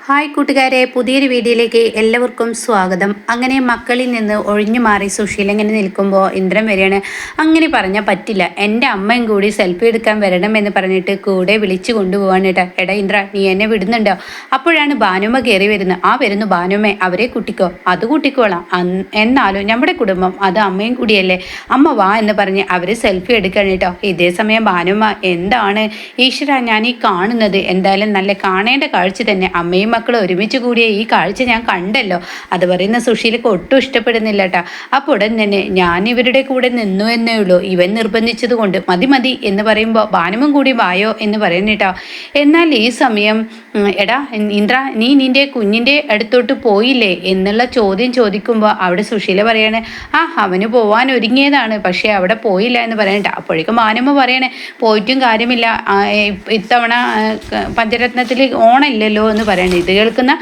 Hi കൂട്ടുകാരെ, പുതിയൊരു വീഡിയോയിലേക്ക് എല്ലാവർക്കും സ്വാഗതം. അങ്ങനെ മക്കളിൽ നിന്ന് ഒഴിഞ്ഞു മാറി സുശീല ഇങ്ങനെ നിൽക്കുമ്പോൾ ഇന്ദ്രൻ വരികയാണ്. അങ്ങനെ പറഞ്ഞാൽ പറ്റില്ല, എൻ്റെ അമ്മയും കൂടി സെൽഫി എടുക്കാൻ വരണമെന്ന് പറഞ്ഞിട്ട് കൂടെ വിളിച്ചു കൊണ്ടുപോകാൻ കേട്ടോ. എടാ ഇന്ദ്ര, നീ എന്നെ വിടുന്നുണ്ടോ? അപ്പോഴാണ് ഭാനുമ്മ കയറി വരുന്നത്. വരുന്നു ഭാനുമ്മേ, അവരെ കുട്ടിക്കോ? അത് കുട്ടിക്കോളാം, എന്നാലും നമ്മുടെ കുടുംബം അത് അമ്മയും കൂടിയല്ലേ, അമ്മ വാ എന്ന് പറഞ്ഞ് അവർ സെൽഫി എടുക്കണം കേട്ടോ. ഇതേ സമയം ഭാനുമ്മ, എന്താണ് ഈശ്വര ഞാൻ ഈ കാണുന്നത്? എന്തായാലും നല്ല കാണേണ്ട കാഴ്ച തന്നെ. അമ്മയും മക്കൾ ഒരുമിച്ച് കൂടിയ ഈ കാഴ്ച ഞാൻ കണ്ടല്ലോ. അത് പറയുന്ന സുശീലക്ക് ഒട്ടും ഇഷ്ടപ്പെടുന്നില്ല കേട്ടോ. അപ്പോൾ ഉടൻ തന്നെ ഞാൻ ഇവരുടെ കൂടെ നിന്നു എന്നേ ഉള്ളൂ, ഇവൻ നിർബന്ധിച്ചത് കൊണ്ട് മതി മതി എന്ന് പറയുമ്പോൾ ഭാനുവും കൂടി വായോ എന്ന് പറയുന്നിട്ടോ. എന്നാൽ ഈ സമയം എടാ ഇന്ദ്ര, നീ നിന്റെ കുഞ്ഞിൻ്റെ അടുത്തോട്ട് പോയില്ലേ എന്നുള്ള ചോദ്യം ചോദിക്കുമ്പോൾ അവിടെ സുശീല പറയാണ്, അവന് പോവാൻ ഒരുങ്ങിയതാണ്, പക്ഷേ അവിടെ പോയില്ല എന്ന് പറയണ്ട. അപ്പോഴേക്കും ഭാനുമ്മ പറയണേ, പോയിട്ടും കാര്യമില്ല, ഇത്തവണ പഞ്ചരത്നത്തിൽ ഓണമില്ലല്ലോ എന്ന് പറയണേ. ഇത് കേൾക്കുന്ന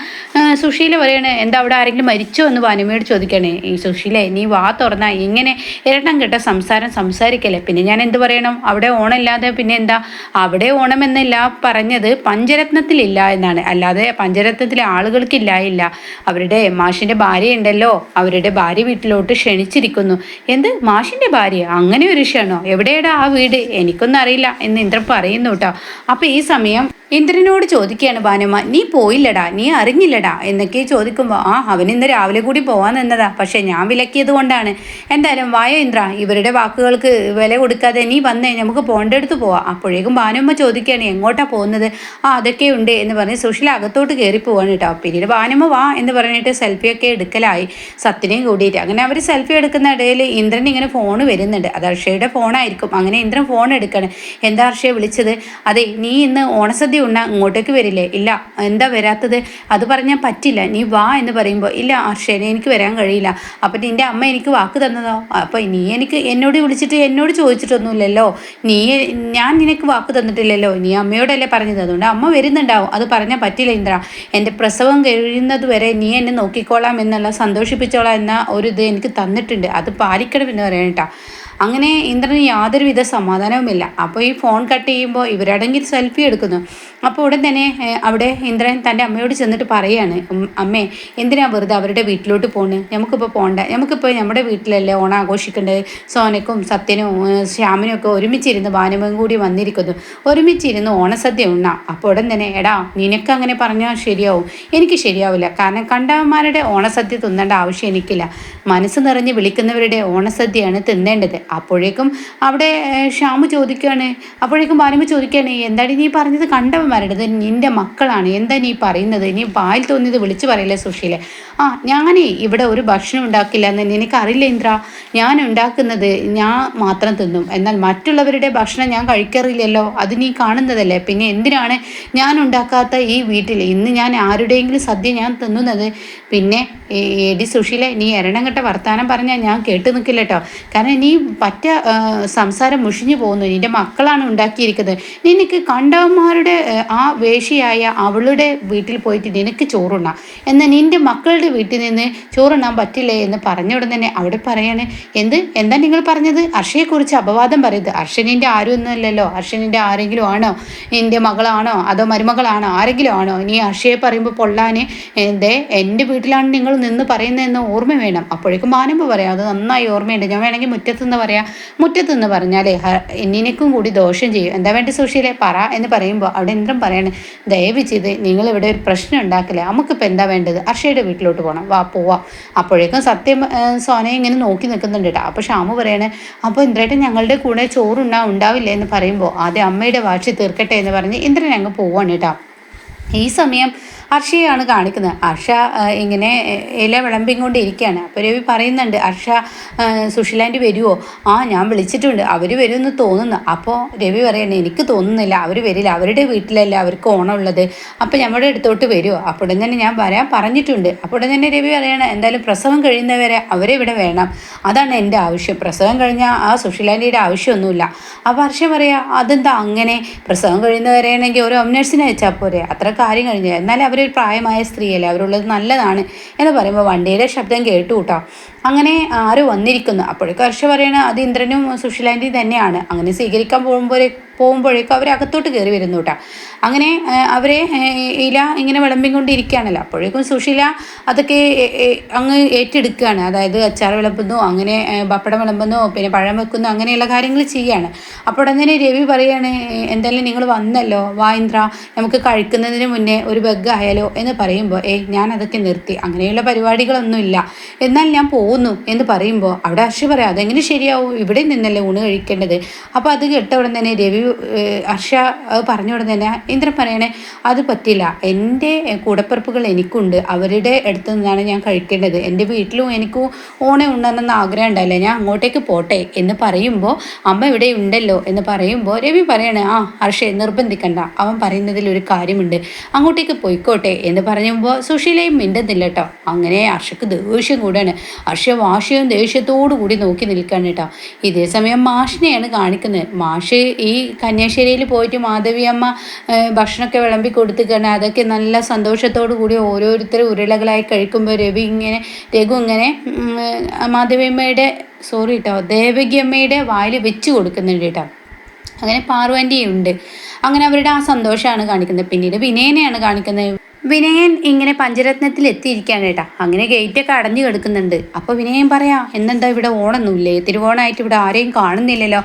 സുശീല പറയണേ, എന്താ അവിടെ ആരെങ്കിലും മരിച്ചോ എന്ന് ഭാനുമ്മയോട് ചോദിക്കണേ. ഈ സുശീല, നീ വാ തുറന്നാ ഇങ്ങനെ ഇരട്ടം കെട്ട സംസാരിക്കല്ലേ, പിന്നെ ഞാൻ എന്ത് പറയണം? അവിടെ ഓണമില്ലാതെ പിന്നെ എന്താ? അവിടെ ഓണമെന്നല്ല പറഞ്ഞത്, പഞ്ചരത്നത്തിലില്ല എന്നാണ്, അല്ലാതെ പഞ്ചരത്നത്തിലെ ആളുകൾക്കില്ല. അവരുടെ മാഷിൻ്റെ ഭാര്യ ഉണ്ടല്ലോ, അവരുടെ ഭാര്യ വീട്ടിലോട്ട് ക്ഷണിച്ചിരിക്കുന്നു. എന്ത്, മാഷിൻ്റെ ഭാര്യ? അങ്ങനെ ഒരു ക്ഷണോ? എവിടെയാടാ ആ വീട്? എനിക്കൊന്നും അറിയില്ല എന്ന് ഇന്ദ്രൻ പറയുന്നു കേട്ടോ. അപ്പോൾ ഈ സമയം ഇന്ദ്രനോട് ചോദിക്കുകയാണ് ഭാനുമ്മ, നീ പോയില്ലടാ, നീ അറിഞ്ഞില്ലടാ എന്നൊക്കെ ചോദിക്കുമ്പോൾ, അവൻ ഇന്ന് രാവിലെ കൂടി പോകാൻ നിന്നതാ, പക്ഷേ ഞാൻ വിലക്കിയത് കൊണ്ടാണ്. എന്തായാലും വായോ ഇന്ദ്ര, ഇവരുടെ വാക്കുകൾക്ക് വില കൊടുക്കാതെ നീ വന്നേ, നമുക്ക് പോകേണ്ടടുത്ത് പോവാം. അപ്പോഴേക്കും ഭാനുമ്മ ചോദിക്കുകയാണ്, എങ്ങോട്ടാണ് പോകുന്നത്? അതൊക്കെ ഉണ്ട് എന്ന് പറഞ്ഞ് സുശീല അകത്തോട്ട് കയറി പോവാണ് കേട്ടോ. പിന്നീട് ഭാനുമ്മ വാ എന്ന് പറഞ്ഞിട്ട് സെൽഫിയൊക്കെ എടുക്കലായി സത്തിനെയും കൂടിയിട്ട്. അങ്ങനെ അവർ സെൽഫി എടുക്കുന്ന ഇടയിൽ ഇന്ദ്രൻ ഇങ്ങനെ ഫോൺ വരുന്നുണ്ട്. അത് അർഷയുടെ ഫോണായിരിക്കും. അങ്ങനെ ഇന്ദ്രൻ ഫോൺ എടുക്കണം. എന്താ അർഷയെ വിളിച്ചത്? അതെ, നീ ഇന്ന് ഓണസദ്യ ഇങ്ങോട്ടേക്ക് വരില്ലേ? ഇല്ല. എന്താ വരാത്തത്? അത് പറഞ്ഞാൽ പറ്റില്ല, നീ വാ എന്ന് പറയുമ്പോൾ, ഇല്ല അർഷേനെ, എനിക്ക് വരാൻ കഴിയില്ല. അപ്പം നിൻ്റെ അമ്മ എനിക്ക് വാക്ക് തന്നതോ? അപ്പം നീ എന്നോട് വിളിച്ചിട്ട് എന്നോട് ചോദിച്ചിട്ടൊന്നുമില്ലല്ലോ, ഞാൻ നിനക്ക് വാക്ക് തന്നിട്ടില്ലല്ലോ, നീ അമ്മയോടല്ലേ പറഞ്ഞത്, അതുകൊണ്ട് അമ്മ വരുന്നുണ്ടാവും. അത് പറഞ്ഞാൽ പറ്റില്ല ഇന്ദ്ര, എൻ്റെ പ്രസവം കഴിയുന്നത് വരെ നീ എന്നെ നോക്കിക്കോളാം എന്നുള്ള, സന്തോഷിപ്പിച്ചോളാം എന്ന ഒരു ഇത് എനിക്ക് തന്നിട്ടുണ്ട്, അത് പാലിക്കണം എന്ന് പറയണം കേട്ടോ. അങ്ങനെ ഇന്ദ്രന് യാതൊരുവിധ സമാധാനവുമില്ല. അപ്പോൾ ഈ ഫോൺ കട്ട് ചെയ്യുമ്പോൾ ഇവരടങ്ങി സെൽഫി എടുക്കുന്നു. അപ്പോൾ ഉടൻ തന്നെ അവിടെ ഇന്ദ്രൻ തൻ്റെ അമ്മയോട് ചെന്നിട്ട് പറയാണ്, അമ്മേ എന്തിനാ വെറുതെ അവരുടെ വീട്ടിലോട്ട് പോകുന്നത്? നമുക്കിപ്പോൾ പോകണ്ട, നമുക്കിപ്പോൾ നമ്മുടെ വീട്ടിലല്ലേ ഓണം ആഘോഷിക്കേണ്ടത്. സോനക്കും സത്യനും ശ്യാമിനും ഒക്കെ ഒരുമിച്ചിരുന്ന് ഭാനുവും കൂടി വന്നിരിക്കുന്നു, ഒരുമിച്ചിരുന്ന് ഓണസദ്യ ഉണ്ണാം. അപ്പോൾ ഉടൻ തന്നെ, എടാ നിനക്ക് അങ്ങനെ പറഞ്ഞാൽ ശരിയാവും, എനിക്ക് ശരിയാവില്ല, കാരണം കണ്ടവന്മാരുടെ ഓണസദ്യ തിന്നേണ്ട ആവശ്യം എനിക്കില്ല, മനസ്സ് നിറഞ്ഞ് വിളിക്കുന്നവരുടെ ഓണസദ്യയാണ് തിന്നേണ്ടത്. അപ്പോഴേക്കും അവിടെ ശ്യാമു ചോദിക്കുകയാണ്, അപ്പോഴേക്കും ഭാനുമ്മ ചോദിക്കുകയാണ്, എന്താണ് നീ പറഞ്ഞത്? കണ്ടവന്മാരുടേത് നിൻ്റെ മക്കളാണ്, എന്താ നീ പറയുന്നത്? നീ വായിൽ തോന്നിയത് വിളിച്ചു പറയില്ലേ സുശീലെ? ഞാനേ ഇവിടെ ഒരു ഭക്ഷണം ഉണ്ടാക്കില്ല എന്ന് നിനക്കറിയില്ല ഇന്ദ്ര, ഞാൻ ഉണ്ടാക്കുന്നത് ഞാൻ മാത്രം തിന്നും, എന്നാൽ മറ്റുള്ളവരുടെ ഭക്ഷണം ഞാൻ കഴിക്കാറില്ലല്ലോ, അത് നീ കാണുന്നതല്ലേ, പിന്നെ എന്തിനാണ് ഞാൻ ഉണ്ടാക്കാത്ത ഈ വീട്ടിൽ ഇന്ന് ഞാൻ ആരുടെയെങ്കിലും സദ്യ ഞാൻ തിന്നുന്നത്? പിന്നെ എടി സുശീലെ, നീ എരണംകെട്ട വർത്താനം പറഞ്ഞാൽ ഞാൻ കേട്ട് നിൽക്കില്ല കേട്ടോ, കാരണം നീ സംസാരം മുഷിഞ്ഞു പോകുന്നു. നിൻ്റെ മക്കളാണ് ഉണ്ടാക്കിയിരിക്കുന്നത്, നിനക്ക് കണ്ടവന്മാരുടെ ആ വേഷിയായ അവളുടെ വീട്ടിൽ പോയിട്ട് നിനക്ക് ചോറുണ്ണാം, എന്നാൽ നിൻ്റെ മക്കളുടെ വീട്ടിൽ നിന്ന് ചോറുണ്ണാൻ പറ്റില്ലേ എന്ന് പറഞ്ഞ ഉടൻ തന്നെ അവിടെ പറയാണ്, എന്താ നിങ്ങൾ പറഞ്ഞത്? അർഷയെക്കുറിച്ച് അപവാദം പറയരുത്, അർഷനിൻ്റെ ആരും ഒന്നുമല്ലല്ലോ, അർഷനിൻ്റെ ആരെങ്കിലും ആണോ? നിൻ്റെ മകളാണോ അതോ മരുമകളാണോ? ആരെങ്കിലും ആണോ? നീ അർഷയെ പറയുമ്പോൾ പൊള്ളാൻ എൻ്റെ വീട്ടിലാണ് നിങ്ങൾ നിന്ന് പറയുന്നതെന്ന് ഓർമ്മ വേണം. അപ്പോഴേക്കും ഭാനുമ്മ പറയാം, അത് നന്നായി ഓർമ്മയുണ്ട്, ഞാൻ വേണമെങ്കിൽ മുറ്റത്തുനിന്ന് പറയാം. മുറ്റത്തുനിന്ന് പറഞ്ഞാലേ നിനക്കും കൂടി ദോഷം ചെയ്യും, എന്താ വേണ്ടി സുശീലെ പറ എന്ന് പറയുമ്പോൾ അവിടെ ഇന്ദ്രൻ പറയാണ്, ദയവ് ചെയ്ത് നിങ്ങളിവിടെ ഒരു പ്രശ്നം ഉണ്ടാക്കില്ല, നമുക്കിപ്പോൾ എന്താ വേണ്ടത്? അർഷയുടെ വീട്ടിലോട്ട് പോകണം, വാ പോവാം. അപ്പോഴേക്കും സത്യം സോനയെ ഇങ്ങനെ നോക്കി നിൽക്കുന്നുണ്ട് കേട്ടോ. അപ്പോൾ ശ്യാമു പറയാണ്, അപ്പോൾ ഇന്ദ്രേട്ടൻ ഞങ്ങളുടെ കൂടെ ഉണ്ടാവില്ല എന്ന് പറയുമ്പോൾ ആദ്യം അമ്മയുടെ വാശി തീർക്കട്ടെ എന്ന് പറഞ്ഞ് ഇന്ദ്രൻ അങ്ങ് പോവാണ് കേട്ടോ. ഈ സമയം അർഷയാണ് കാണിക്കുന്നത്. അർഷ ഇങ്ങനെ ഇല വിളമ്പിക്കൊണ്ടിരിക്കുകയാണ്. അപ്പോൾ രവി പറയുന്നുണ്ട്, അർഷ സുശീലാൻ്റി വരുമോ? ഞാൻ വിളിച്ചിട്ടുണ്ട്, അവർ വരുമെന്ന് തോന്നുന്നു. അപ്പോൾ രവി പറയണേ, എനിക്ക് തോന്നുന്നില്ല അവർ വരില്ല, അവരുടെ വീട്ടിലല്ല അവർക്ക് ഓണമുള്ളത്, അപ്പോൾ നമ്മുടെ അടുത്തോട്ട് വരുമോ? അപ്പോൾ തന്നെ ഞാൻ വരാൻ പറഞ്ഞിട്ടുണ്ട്. അപ്പോൾ തന്നെ രവി പറയണേ, എന്തായാലും പ്രസവം കഴിയുന്നവരെ അവരെ ഇവിടെ വേണം, അതാണ് എൻ്റെ ആവശ്യം, പ്രസവം കഴിഞ്ഞാൽ ആ സുശീലാൻ്റിയുടെ ആവശ്യമൊന്നുമില്ല. അപ്പോൾ അർഷ പറയാം, അതെന്താ അങ്ങനെ? പ്രസവം കഴിയുന്നവരെയാണെങ്കിൽ ഒരു ഹോം നഴ്സിനെ വെച്ചാൽ പോരെ, അത്ര കാര്യം കഴിഞ്ഞു, എന്നാലും അവരൊരു പ്രായമായ സ്ത്രീയല്ലേ, അവരുള്ളത് നല്ലതാണ് എന്ന് പറയുമ്പോൾ വണ്ടിയുടെ ശബ്ദം കേട്ടു കേട്ടോ. അങ്ങനെ ആരോ വന്നിരിക്കുന്നു. അപ്പോഴേക്കും ഹർഷ പറയണ അത് ഇന്ദ്രനും സുശീലാൻ്റെയും തന്നെയാണ്. അങ്ങനെ സ്വീകരിക്കാൻ പോകുമ്പോഴേക്കും അവർ അകത്തോട്ട് കയറി വരുന്നു കേട്ടോ. അങ്ങനെ അവരെ ഇല ഇങ്ങനെ വിളമ്പിക്കൊണ്ടിരിക്കുകയാണല്ലോ. അപ്പോഴേക്കും സുശീല അതൊക്കെ അങ്ങ് ഏറ്റെടുക്കുകയാണ്. അതായത് അച്ചാർ വിളമ്പുന്നു, അങ്ങനെ പപ്പടം വിളമ്പുന്നു, പിന്നെ പഴം വെക്കുന്നു, അങ്ങനെയുള്ള കാര്യങ്ങൾ ചെയ്യുകയാണ്. അപ്പോൾ തന്നെ രവി പറയാണ്, എന്തായാലും നിങ്ങൾ വന്നല്ലോ, വാ ഇന്ദ്ര, നമുക്ക് കഴിക്കുന്നതിന് മുന്നേ ഒരു ബഗ് ആയാലോ എന്ന് പറയുമ്പോൾ ഞാൻ അതൊക്കെ നിർത്തി, അങ്ങനെയുള്ള പരിപാടികളൊന്നുമില്ല, എന്നാൽ ഞാൻ പോകുന്നു എന്ന് പറയുമ്പോൾ അവിടെ ഹർഷ പറയാം, അതെങ്ങനെ ശരിയാവും, ഇവിടെ നിന്നല്ലേ ഊണ് കഴിക്കേണ്ടത്. അപ്പോൾ അത് കേട്ട ഉടൻ തന്നെ രവി ഹർഷ പറഞ്ഞ ഉടൻ തന്നെ ഇന്ദ്രൻ പറയണേ, അത് പറ്റില്ല, എൻ്റെ കൂടപ്പിറപ്പുകൾ എനിക്കുണ്ട്, അവരുടെ അടുത്ത് നിന്നാണ് ഞാൻ കഴിക്കേണ്ടത്, എൻ്റെ വീട്ടിലും എനിക്കും ഓണം ഉണ്ടെന്ന ആഗ്രഹം ഉണ്ടല്ലേ, ഞാൻ അങ്ങോട്ടേക്ക് പോട്ടെ എന്ന് പറയുമ്പോൾ അമ്മ ഇവിടെ ഉണ്ടല്ലോ എന്ന് പറയുമ്പോൾ രവി പറയണേ, ഹർഷയെ നിർബന്ധിക്കണ്ട, അവൻ പറയുന്നതിൽ ഒരു കാര്യമുണ്ട്, അങ്ങോട്ടേക്ക് പോയിക്കോട്ടെ എന്ന് പറയുമ്പോൾ സുശീലയും മിണ്ടുന്നില്ല കേട്ടോ. അങ്ങനെ ഹർഷക്ക് ദേഷ്യം കൂടാണ്. ഹർഷ വാശിയും ദേഷ്യത്തോടു കൂടി നോക്കി നിൽക്കുകയാണ് കേട്ടോ. ഇതേ സമയം മാഷിനെയാണ് കാണിക്കുന്നത്. മാഷ് ഈ കന്യാശ്ശേരിയിൽ പോയിട്ട് മാധവിയമ്മ ഭക്ഷണമൊക്കെ വിളമ്പി കൊടുത്തിട്ടാണ്. അതൊക്കെ നല്ല സന്തോഷത്തോടു കൂടി ഓരോരുത്തർ ഉരുളകളായി കഴിക്കുമ്പോൾ രഘു ഇങ്ങനെ മാധവിയമ്മയുടെ ദേവകിയമ്മയുടെ വായിൽ വെച്ച് കൊടുക്കുന്നുണ്ട് കേട്ടോ. അങ്ങനെ പാർവതിയും ഉണ്ട്. അങ്ങനെ അവരുടെ ആ സന്തോഷമാണ് കാണിക്കുന്നത്. പിന്നീട് വിനയനെയാണ് കാണിക്കുന്നത്. വിനയൻ ഇങ്ങനെ പഞ്ചരത്നത്തിൽ എത്തിയിരിക്കുകയാണ് കേട്ടോ. അങ്ങനെ ഗേറ്റൊക്കെ അടഞ്ഞു കിടക്കുന്നുണ്ട്. അപ്പോൾ വിനയൻ പറയാം, എന്നെന്താ ഇവിടെ ഓണമൊന്നുമില്ലേ, തിരുവോണമായിട്ട് ഇവിടെ ആരെയും കാണുന്നില്ലല്ലോ.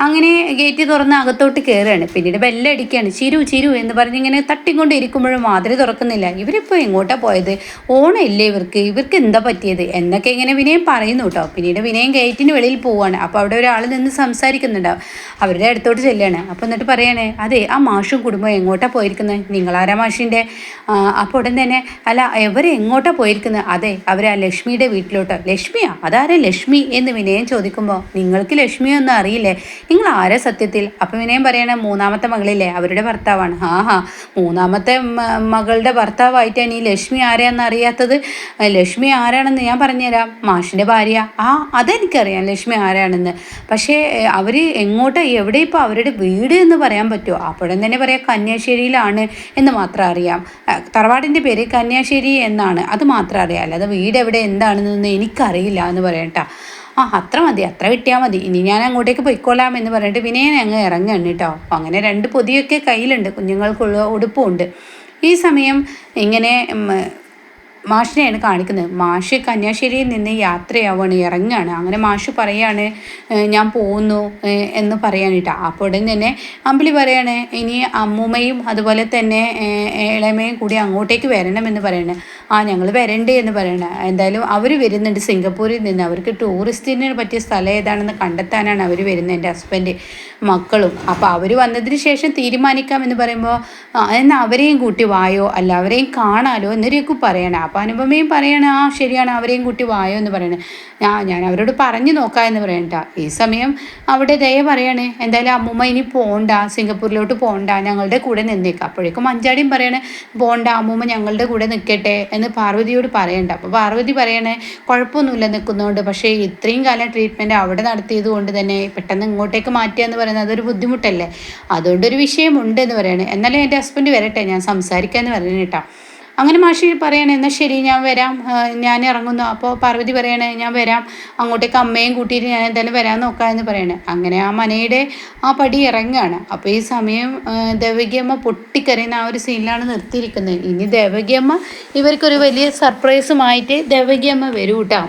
അങ്ങനെ ഗേറ്റ് തുറന്ന് അകത്തോട്ട് കയറുകയാണ്. പിന്നീട് ബെല്ലടിക്കുകയാണ്. ചിരു എന്ന് പറഞ്ഞിങ്ങനെ തട്ടിക്കൊണ്ട് ഇരിക്കുമ്പോഴും വാതിൽ തുറക്കുന്നില്ല. ഇവരിപ്പോൾ എങ്ങോട്ടാണ് പോയത്, ഓണം ഇല്ലേ ഇവർക്ക് എന്താ പറ്റിയത് എന്നൊക്കെ ഇങ്ങനെ വിനയം പറയുന്നു കേട്ടോ. പിന്നീട് വിനയം ഗേറ്റിന് വെളിയിൽ പോവുകയാണ്. അപ്പോൾ അവിടെ ഒരാൾ നിന്ന് സംസാരിക്കുന്നുണ്ടാവും. അവരുടെ അടുത്തോട്ട് ചെല്ലുകയാണ്. അപ്പോൾ എന്നിട്ട് പറയണേ, അതെ, ആ മാഷും കുടുംബം എങ്ങോട്ടാണ് പോയിരിക്കുന്നത്, നിങ്ങളാരാ മാഷിൻ്റെ? അപ്പോൾ ഉടൻ തന്നെ, അല്ല, എവരെ എങ്ങോട്ടാണ് പോയിരിക്കുന്നത്? അതെ, അവരാ ലക്ഷ്മിയുടെ വീട്ടിലോട്ടോ. ലക്ഷ്മിയാ? അതാരാ ലക്ഷ്മി എന്ന് വിനയം ചോദിക്കുമ്പോൾ, നിങ്ങൾക്ക് ലക്ഷ്മിയൊന്നും അറിയില്ലേ, നിങ്ങൾ ആരാ സത്യത്തിൽ? അപ്പം വിനയം പറയണ, മൂന്നാമത്തെ മകളില്ലേ, അവരുടെ ഭർത്താവാണ്. മൂന്നാമത്തെ മകളുടെ ഭർത്താവായിട്ടാണ് ഈ ലക്ഷ്മി ആരാന്ന് അറിയാത്തത്? ലക്ഷ്മി ആരാണെന്ന് ഞാൻ പറഞ്ഞുതരാം, മാഷിൻ്റെ ഭാര്യ. അതെനിക്കറിയാം ലക്ഷ്മി ആരാണെന്ന്. പക്ഷേ അവർ എങ്ങോട്ട്, എവിടെ ഇപ്പോൾ അവരുടെ വീട് എന്ന് പറയാൻ പറ്റുമോ? അപ്പോഴും തന്നെ പറയാം, കന്യാശ്ശേരിയിലാണ് എന്ന് മാത്രം അറിയാം. തറവാടിൻ്റെ പേര് കന്യാശ്ശേരി എന്നാണ്, അത് മാത്രം അറിയാം, അല്ലാതെ വീട് എവിടെ എന്താണെന്നൊന്നും എനിക്കറിയില്ല എന്ന് പറയട്ടാ. അത്ര മതി, അത്ര കിട്ടിയാൽ മതി, ഇനി ഞാൻ അങ്ങോട്ടേക്ക് പൊയ്ക്കോളാം എന്ന് പറഞ്ഞിട്ട് വിനയൻ അങ്ങ് ഇറങ്ങുകയാണ് കേട്ടോ. അങ്ങനെ 2 പൊതിയൊക്കെ കയ്യിലുണ്ട്, കുഞ്ഞുങ്ങൾക്കുള്ള ഉടുപ്പുമുണ്ട്. ഈ സമയം ഇങ്ങനെ മാഷിനെയാണ് കാണിക്കുന്നത്. മാഷ് കന്യാശ്ശേരിയിൽ നിന്ന് യാത്രയാവാണ്, ഇറങ്ങുകയാണ്. അങ്ങനെ മാഷ് പറയാണ്, ഞാൻ പോകുന്നു എന്ന് പറയാനിട്ടാ. അപ്പോൾ ഉടൻ തന്നെ അമ്പിളി പറയാണ്, ഇനി അമ്മൂമ്മയും അതുപോലെ തന്നെ ഇളമയും കൂടി അങ്ങോട്ടേക്ക് വരണമെന്ന് പറയണേ. ഞങ്ങൾ വരണ്ടേ എന്ന് പറയണേ. എന്തായാലും അവർ വരുന്നുണ്ട് സിംഗപ്പൂരിൽ നിന്ന്. അവർക്ക് ടൂറിസ്റ്റിന് പറ്റിയ സ്ഥലം ഏതാണെന്ന് കണ്ടെത്താനാണ് അവർ വരുന്നത്, എൻ്റെ ഹസ്ബൻഡ് മക്കളും. അപ്പോൾ അവർ വന്നതിന് ശേഷം തീരുമാനിക്കാം എന്ന് പറയുമ്പോൾ, എന്നാൽ അവരെയും കൂട്ടി വായോ, അല്ല അവരെയും കാണാലോ എന്നൊക്കെ പറയണേ. അപ്പോൾ അനുപമയും പറയണേ, ശരിയാണ്, അവരെയും കൂട്ടി വായോ എന്ന് പറയണേ. ഞാൻ അവരോട് പറഞ്ഞു നോക്കാം എന്ന് പറയണ്ട. ഈ സമയം അവിടെ ദയ പറയണേ, എന്തായാലും അമ്മൂമ്മ ഇനി പോകണ്ട, സിംഗപ്പൂരിലോട്ട് പോകണ്ട, ഞങ്ങളുടെ കൂടെ നിന്നേക്കാം. അപ്പോഴേക്കും മഞ്ചാടിയും പറയണേ, പോകണ്ട അമ്മൂമ്മ, ഞങ്ങളുടെ കൂടെ നിൽക്കട്ടെ എന്ന് പാർവതിയോട് പറയണ്ട. അപ്പോൾ പാർവതി പറയണേ, കുഴപ്പമൊന്നുമില്ല നിൽക്കുന്നതുകൊണ്ട്, പക്ഷേ ഇത്രയും കാലം ട്രീറ്റ്മെൻറ്റ് അവിടെ നടത്തിയത് കൊണ്ട് തന്നെ പെട്ടെന്ന് ഇങ്ങോട്ടേക്ക് മാറ്റുക എന്ന് പറയുന്നത് അതൊരു ബുദ്ധിമുട്ടല്ലേ, അതുകൊണ്ടൊരു വിഷയമുണ്ട് എന്ന് പറയണേ. എന്നാലും എൻ്റെ ഹസ്ബൻഡ് വരട്ടെ, ഞാൻ സംസാരിക്കാമെന്ന് പറഞ്ഞു കേട്ടോ. അങ്ങനെ മാഷി പറയണേ, എന്നാൽ ശരി, ഞാൻ വരാം, ഞാൻ ഇറങ്ങുന്നു. അപ്പോൾ പാർവതി പറയണേ, ഞാൻ വരാം, അങ്ങോട്ടേക്ക് അമ്മയും കൂട്ടിയിട്ട് ഞാൻ എന്തായാലും വരാൻ നോക്കാം എന്ന് പറയണേ. അങ്ങനെ ആ മനയുടെ ആ പടി ഇറങ്ങുകയാണ്. അപ്പോൾ ഈ സമയം ദേവകിയമ്മ പൊട്ടിക്കരയുന്ന ആ ഒരു സീനിലാണ് നിർത്തിയിരിക്കുന്നത്. ഇനി ദേവകിയമ്മ ഇവർക്കൊരു വലിയ സർപ്രൈസുമായിട്ട് ദേവകിയമ്മ വരും കേട്ടോ.